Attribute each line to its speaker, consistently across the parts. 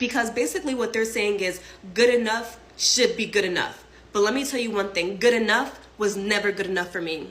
Speaker 1: Because basically what they're saying is good enough should be good enough. But let me tell you one thing, good enough was never good enough for me.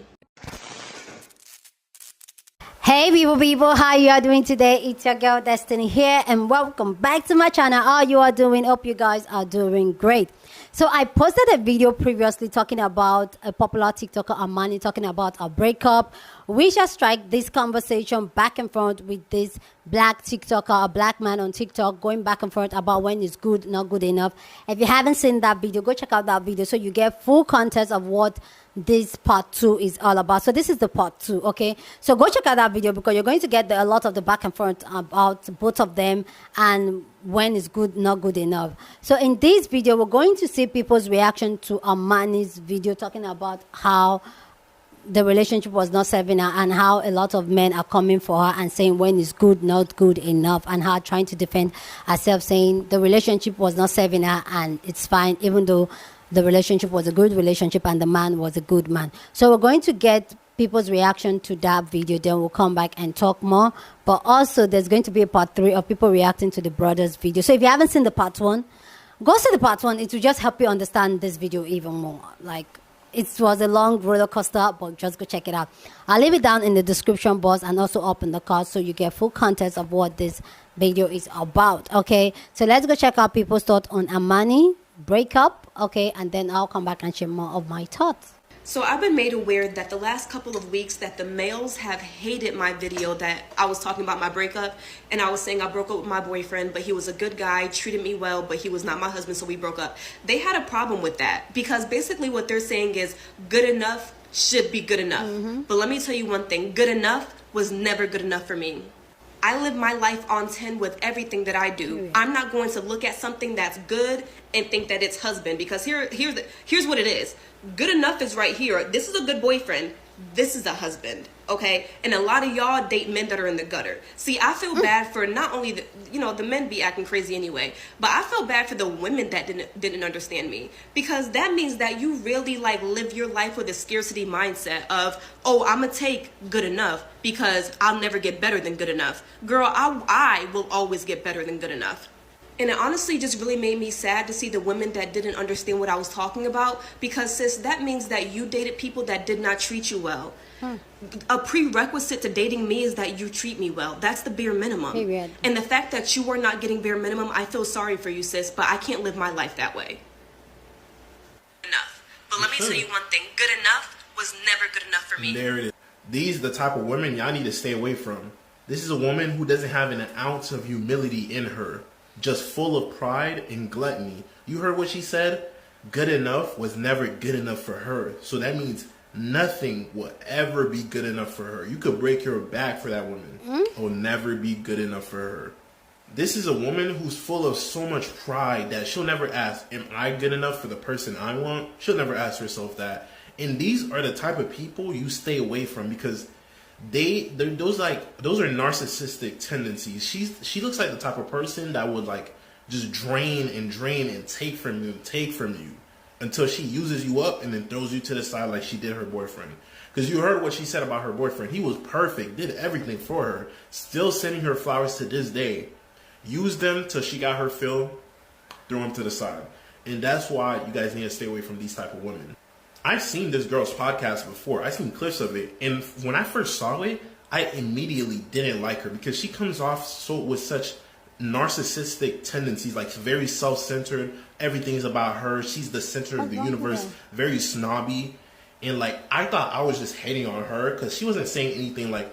Speaker 2: Hey people, how you are doing today? It's your girl Destiny here and welcome back to my channel. How you are doing? Hope you guys are doing great. So I posted a video previously talking about a popular TikToker Amani talking about a breakup. We shall strike this conversation back and forth with this black TikToker, a black man on TikTok, going back and forth about when it's good, not good enough. If you haven't seen that video, go check out that video so you get full context of what this part 2 is all about. So this is the part 2, okay? So go check out that video because you're going to get a lot of the back and forth about both of them and when it's good, not good enough. So in this video, we're going to see people's reaction to Amani's video talking about how the relationship was not serving her and how a lot of men are coming for her and saying when it's good, not good enough, and her trying to defend herself saying the relationship was not serving her and it's fine even though the relationship was a good relationship and the man was a good man. So we're going to get people's reaction to that video, then we'll come back and talk more. But also there's going to be a part 3 of people reacting to the brother's video. So if you haven't seen the part 1, go see the part 1. It will just help you understand this video even more. Like, it was a long roller coaster, but just go check it out. I'll leave it down in the description box and also up in the card so you get full context of what this video is about, okay? So let's go check out people's thoughts on Amani breakup, okay? And then I'll come back and share more of my thoughts.
Speaker 1: So I've been made aware that the last couple of weeks that the males have hated my video that I was talking about my breakup, and I was saying I broke up with my boyfriend, but he was a good guy, treated me well, but he was not my husband, so we broke up. They had a problem with that because basically what they're saying is good enough should be good enough. But let me tell you one thing, good enough was never good enough for me. I live my life on 10 with everything that I do. I'm not going to look at something that's good and think that it's husband, because here's what it is. Good enough is right here. This is a good boyfriend. This is a husband, okay? And a lot of y'all date men that are in the gutter. See, I feel bad for not only the men be acting crazy anyway, but I feel bad for the women that didn't understand me, because that means that you really like live your life with a scarcity mindset of, oh, I'm gonna take good enough because I'll never get better than good enough. Girl, I will always get better than good enough. And it honestly just really made me sad to see the women that didn't understand what I was talking about, because sis, that means that you dated people that did not treat you well. A prerequisite to dating me is that you treat me well. That's the bare minimum.
Speaker 2: Period.
Speaker 1: And the fact that you are not getting bare minimum, I feel sorry for you, sis, but I can't live my life that way. Enough. But let me tell you one thing, good enough was never good enough for me.
Speaker 3: There it is. These are the type of women y'all need to stay away from. This is a woman who doesn't have an ounce of humility in her. Just full of pride and gluttony. You heard what she said? Good enough was never good enough for her. So that means nothing will ever be good enough for her. You could break your back for that woman. It will never be good enough for her. This is a woman who's full of so much pride that she'll never ask, am I good enough for the person I want? She'll never ask herself that. And these are the type of people you stay away from, because those are narcissistic tendencies. She looks like the type of person that would like just drain and take from you until she uses you up and then throws you to the side like she did her boyfriend. Because you heard what she said about her boyfriend. He was perfect, did everything for her, still sending her flowers to this day. Used them till she got her fill, threw him to the side. And that's why you guys need to stay away from these type of women. I've seen this girl's podcast before. I've seen clips of it. And when I first saw it, I immediately didn't like her because she comes off with such narcissistic tendencies, like very self-centered. Everything's about her. She's the center of the universe. Very snobby. And like, I thought I was just hating on her because she wasn't saying anything like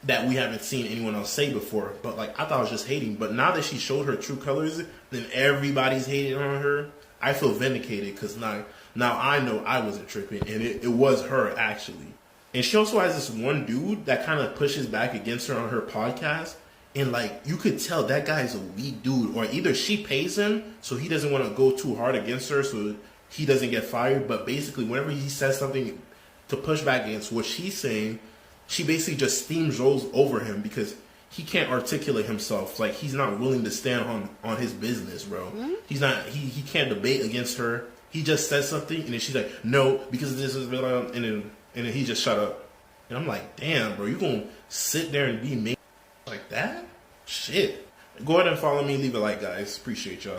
Speaker 3: that we haven't seen anyone else say before. But like, I thought I was just hating. But now that she showed her true colors, then everybody's hating on her. I feel vindicated because now I know I wasn't tripping, and it was her, actually. And she also has this one dude that kind of pushes back against her on her podcast. And, like, you could tell that guy is a weak dude. Or either she pays him so he doesn't want to go too hard against her so he doesn't get fired. But basically, whenever he says something to push back against what she's saying, she basically just steamrolls over him because he can't articulate himself. Like, he's not willing to stand on his business, bro. He's not, he can't debate against her. He just says something, and then she's like, no, because this is, and then he just shut up. And I'm like, damn, bro, you gonna sit there and be made like that? Shit. Go ahead and follow me. Leave a like, guys. Appreciate y'all.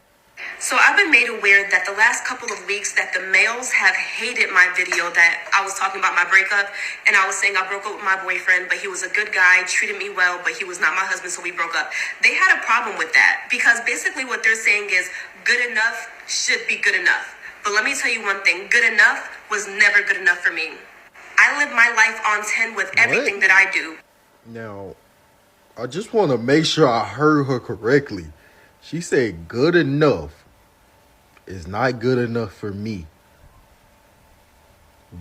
Speaker 1: So I've been made aware that the last couple of weeks that the males have hated my video that I was talking about my breakup, and I was saying I broke up with my boyfriend, but he was a good guy, treated me well, but he was not my husband, so we broke up. They had a problem with that because basically what they're saying is good enough should be good enough. But let me tell you one thing, good enough was never good enough for me. I live my life on 10 with everything that I do.
Speaker 4: Now, I just want to make sure I heard her correctly. She said good enough is not good enough for me.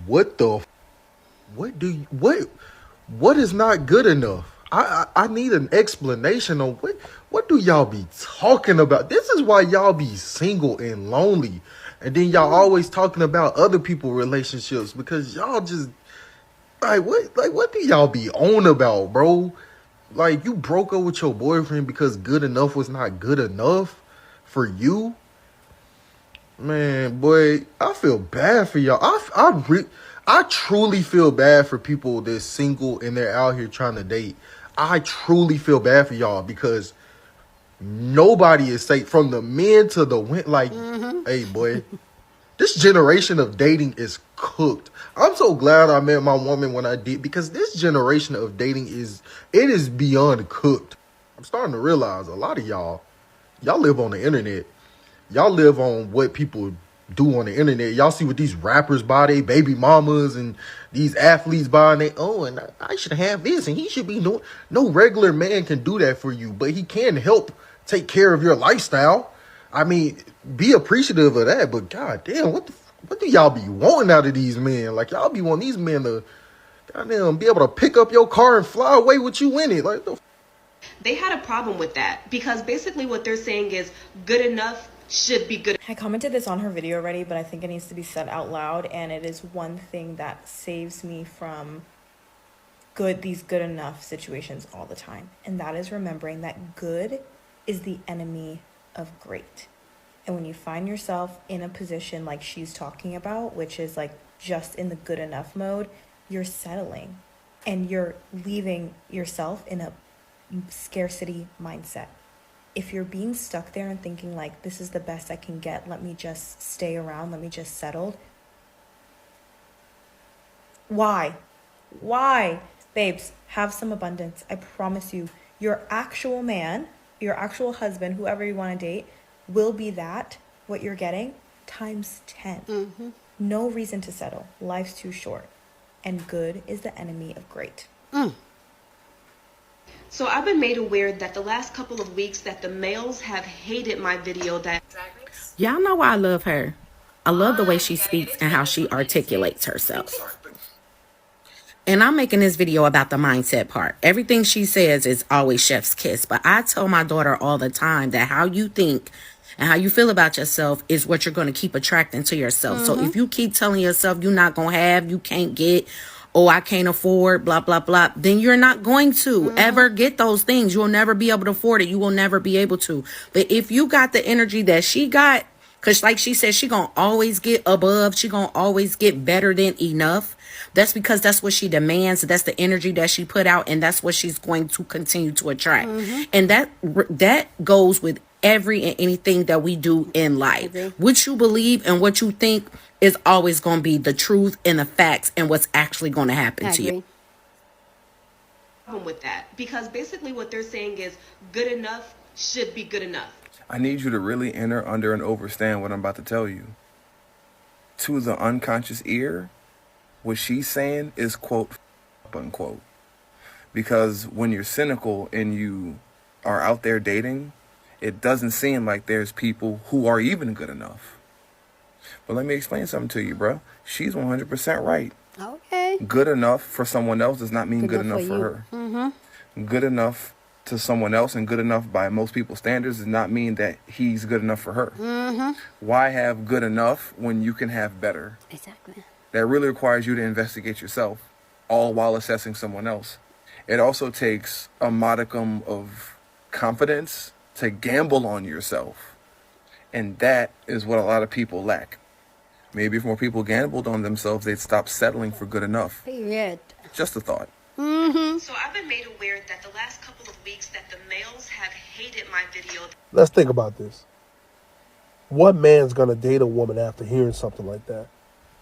Speaker 4: What is not good enough? I need an explanation on what do y'all be talking about? This is why y'all be single and lonely. And then y'all always talking about other people's relationships because y'all just what do y'all be on about, bro? Like, you broke up with your boyfriend because good enough was not good enough for you? Man, boy, I feel bad for y'all. I truly feel bad for people that's single and they're out here trying to date. I truly feel bad for y'all because nobody is safe, from the men to the women. Like, hey, boy, this generation of dating is cooked. I'm so glad I met my woman when I did, because this generation of dating is beyond cooked. I'm starting to realize a lot of y'all live on the internet. Y'all live on what people do on the internet. Y'all see what these rappers buy their baby mamas and these athletes buying their, and I should have this and he should be doing. No regular man can do that for you, but he can help take care of your lifestyle. I mean, be appreciative of that, but god damn, what do y'all be wanting out of these men? Like, y'all be wanting these men to goddamn be able to pick up your car and fly away with you in it. Like,
Speaker 1: They had a problem with that because basically what they're saying is good enough should be good.
Speaker 5: I commented this on her video already, but I think it needs to be said out loud, and it is one thing that saves me from these good enough situations all the time, and that is remembering that good is the enemy of great. And when you find yourself in a position like she's talking about, which is like just in the good enough mode, you're settling and you're leaving yourself in a scarcity mindset. If you're being stuck there and thinking like, this is the best I can get, let me just stay around, let me just settle. Why? Babes, have some abundance. I promise you, your actual man, your actual husband, whoever you want to date, will be that, what you're getting, times 10. No reason to settle. Life's too short. And good is the enemy of great.
Speaker 1: So I've been made aware that the last couple of weeks that the males have hated my video that...
Speaker 6: Y'all know why I love her. I love the way she speaks and how she articulates herself. And I'm making this video about the mindset part. Everything she says is always chef's kiss. But I tell my daughter all the time that how you think and how you feel about yourself is what you're going to keep attracting to yourself. So if you keep telling yourself you're not going to have, you can't get, oh, I can't afford, blah, blah, blah, then you're not going to ever get those things. You'll never be able to afford it. You will never be able to. But if you got the energy that she got, because like she said, she going to always get above. She going to always get better than enough. That's because that's what she demands. That's the energy that she put out. And that's what she's going to continue to attract. And that goes with every and anything that we do in life. What you believe and what you think is always going to be the truth and the facts and what's actually going to happen to you.
Speaker 1: With that, because basically what they're saying is good enough should be good enough.
Speaker 7: I need you to really enter under and understand what I'm about to tell you. To the unconscious ear, what she's saying is quote unquote. Because when you're cynical and you are out there dating, it doesn't seem like there's people who are even good enough. But let me explain something to you, bro. She's 100% right.
Speaker 2: Okay.
Speaker 7: Good enough for someone else does not mean good enough for her. Good enough to someone else and good enough by most people's standards does not mean that he's good enough for her. Why have good enough when you can have better?
Speaker 2: Exactly.
Speaker 7: That really requires you to investigate yourself, all while assessing someone else. It also takes a modicum of confidence to gamble on yourself. And that is what a lot of people lack. Maybe if more people gambled on themselves, they'd stop settling for good enough.
Speaker 2: Period.
Speaker 7: Just a thought.
Speaker 1: So I've been made aware that the last couple of weeks that the males have hated my video.
Speaker 8: Let's think about this. What man's gonna date a woman after hearing something like that?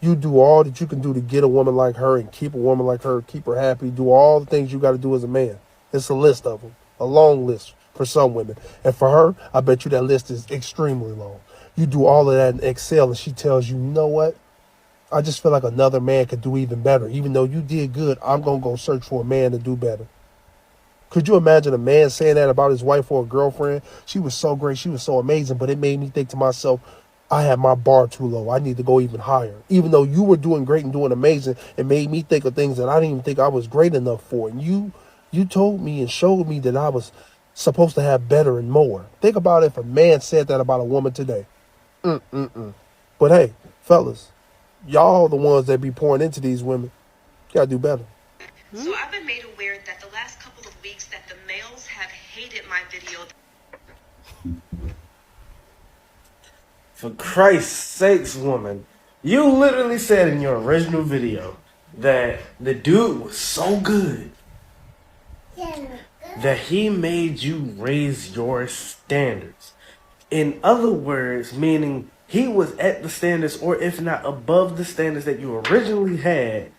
Speaker 8: You do all that you can do to get a woman like her and keep a woman like her, keep her happy, do all the things you got to do as a man. It's a list of them, a long list for some women. And for her, I bet you that list is extremely long. You do all of that in Excel and she tells you, you know what? I just feel like another man could do even better. Even though you did good, I'm going to go search for a man to do better. Could you imagine a man saying that about his wife or a girlfriend? She was so great, she was so amazing, but it made me think to myself, I had my bar too low. I need to go even higher. Even though you were doing great and doing amazing, it made me think of things that I didn't even think I was great enough for. And you told me and showed me that I was supposed to have better and more. Think about if a man said that about a woman today. But hey, fellas, y'all the ones that be pouring into these women. You gotta do better.
Speaker 1: So I've been made aware that the last couple of weeks that the males have hated my video.
Speaker 9: For Christ's sakes, woman, you literally said in your original video that the dude was so good that he made you raise your standards. In other words, meaning he was at the standards, or if not above the standards that you originally had,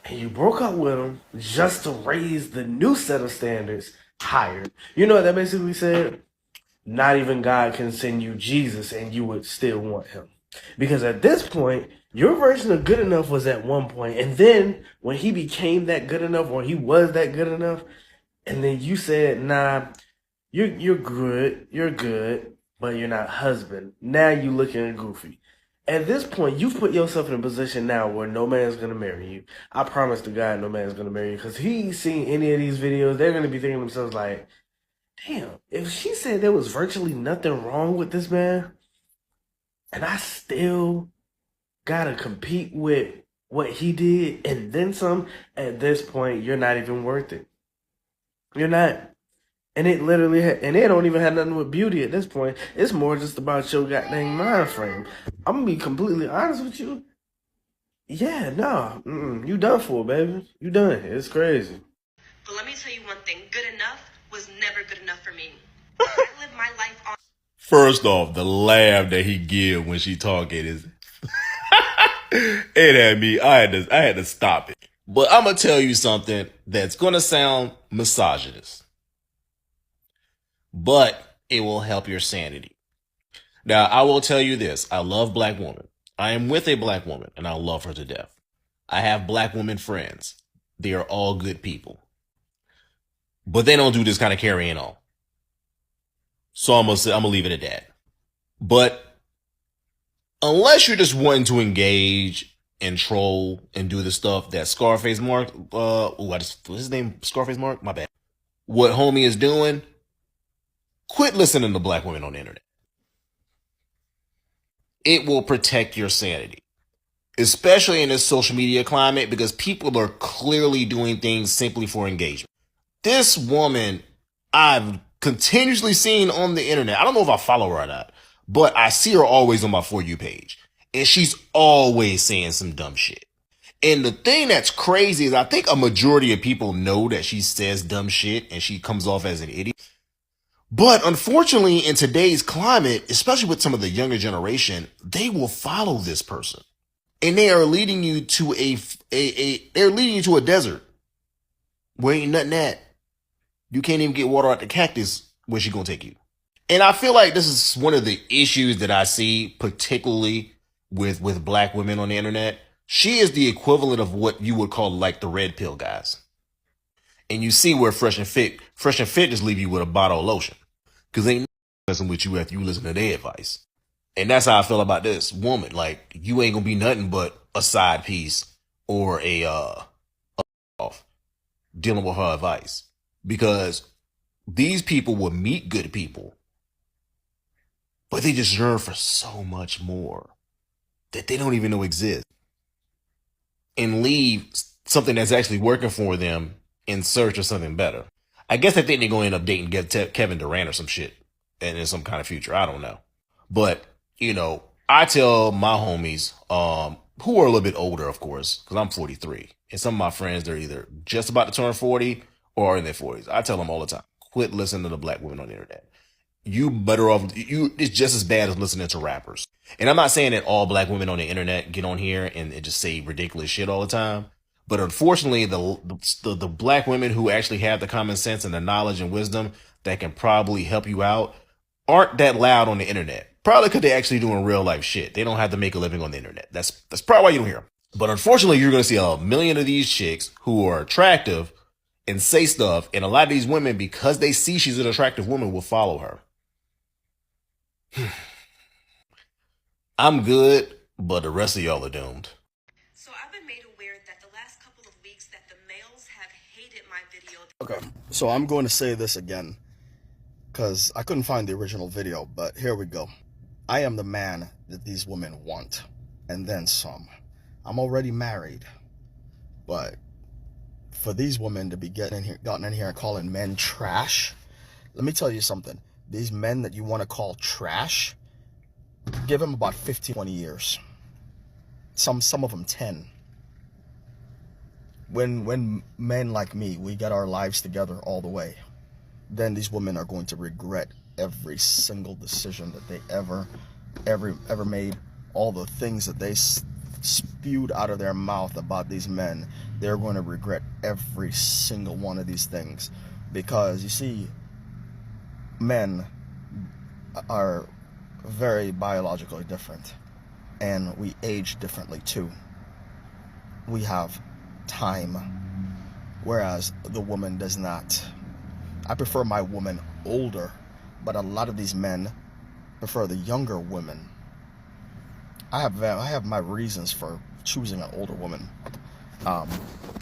Speaker 9: and you broke up with him just to raise the new set of standards higher. You know what that basically said? Not even God can send you Jesus and you would still want him. Because at this point, your version of good enough was at one point, and then when he became that good enough, or he was that good enough, and then you said, nah, you're good, but you're not husband. Now you looking goofy. At this point, you've put yourself in a position now where no man's gonna marry you. I promise to God, no man's gonna marry you, because he's seen any of these videos, they're gonna be thinking to themselves like, damn, if she said there was virtually nothing wrong with this man, and I still gotta compete with what he did and then some, at this point, you're not even worth it. You're not. And it literally, and it don't even have nothing with beauty at this point. It's more just about your goddamn mind frame. I'm gonna be completely honest with you. Yeah, no, you done for, baby. You done. It's crazy.
Speaker 1: But let me tell you one thing, good enough was never good enough for me. I live my life on.
Speaker 10: First off, the laugh that he give when she talking is it had me. I had to stop it. But I'm gonna tell you something that's gonna sound misogynist, but it will help your sanity. Now, I will tell you this: I love black women. I am with a black woman, and I love her to death. I have black women friends. They are all good people, but they don't do this kind of carrying on. So I'm gonna leave it at that. But unless you're just wanting to engage and troll and do the stuff that Scarface Mark, what's his name? Scarface Mark? My bad. What homie is doing, quit listening to black women on the internet. It will protect your sanity, especially in this social media climate, because people are clearly doing things simply for engagement. This woman, I've continuously seen on the internet. I don't know if I follow her or not, but I see her always on my For You page. And she's always saying some dumb shit. And the thing that's crazy is I think a majority of people know that she says dumb shit and she comes off as an idiot. But unfortunately, in today's climate, especially with some of the younger generation, they will follow this person. And they are leading you to they're leading you to a desert where ain't nothing at. You can't even get water out the cactus. Where's she gonna take you? And I feel like this is one of the issues that I see, particularly with black women on the internet. She is the equivalent of what you would call like the red pill guys. And you see where Fresh and Fit just leave you with a bottle of lotion. Cause they ain't messing with you after you listen to their advice. And that's how I feel about this woman. Like, you ain't gonna be nothing but a side piece or a off dealing with her advice. Because these people will meet good people, but they just yearn for so much more that they don't even know exists, and leave something that's actually working for them in search of something better. I guess I think they're going to end up dating Kevin Durant or some shit and in some kind of future. I don't know. But, you know, I tell my homies, who are a little bit older, of course, because I'm 43. And some of my friends, they're either just about to turn 40 or are in their 40s. I tell them all the time, quit listening to the black women on the internet. You better off, it's just as bad as listening to rappers. And I'm not saying that all black women on the internet get on here and just say ridiculous shit all the time. But unfortunately, the black women who actually have the common sense and the knowledge and wisdom that can probably help you out aren't that loud on the internet. Probably because they're actually doing real life shit. They don't have to make a living on the internet. That's probably why you don't hear them. But unfortunately, you're going to see a million of these chicks who are attractive and say stuff. And a lot of these women, because they see she's an attractive woman, will follow her. I'm good, but the rest of y'all are doomed.
Speaker 1: So I've been made aware that the last couple of weeks that the males have hated my video.
Speaker 11: Okay, so I'm going to say this again because I couldn't find the original video, but here we go. I am the man that these women want, and then some. I'm already married, but for these women to be gotten in here and calling men trash, let me tell you something. These men that you want to call trash, give them about 15, 20 years. Some of them 10. When men like me, we get our lives together all the way, then these women are going to regret every single decision that they ever made. All the things that they spewed out of their mouth about these men, they're going to regret every single one of these things. Because you see, men are very biologically different, and we age differently too. We have time, whereas the woman does not. I prefer my woman older, but a lot of these men prefer the younger women. I have my reasons for choosing an older woman,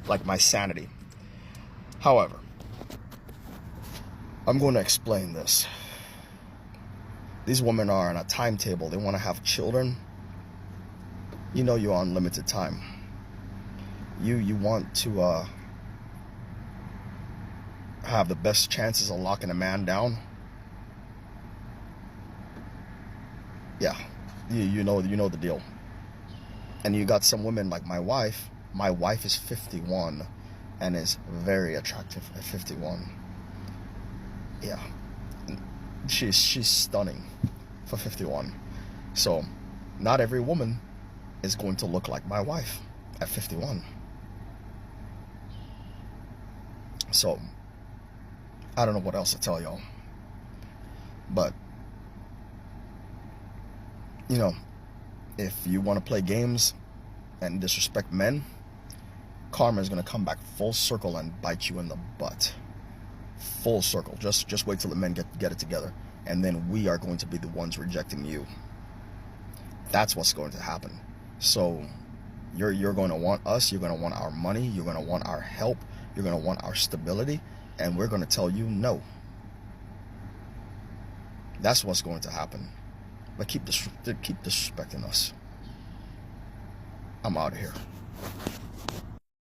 Speaker 11: like my sanity. However, I'm going to explain this. These women are on a timetable. They want to have children. You know you're on limited time. You want to have the best chances of locking a man down. Yeah, you know the deal. And you got some women like my wife. My wife is 51 and is very attractive at 51. Yeah, she's stunning for 51. So not every woman is going to look like my wife at 51. So I don't know what else to tell y'all, but you know, if you want to play games and disrespect men, karma is going to come back full circle and bite you in the butt. Full circle. Just wait till the men get it together, and then we are going to be the ones rejecting you. That's what's going to happen. So you're going to want us, you're going to want our money, you're going to want our help, you're going to want our stability, and we're going to tell you no. That's what's going to happen. But keep disrespecting us. I'm out of here.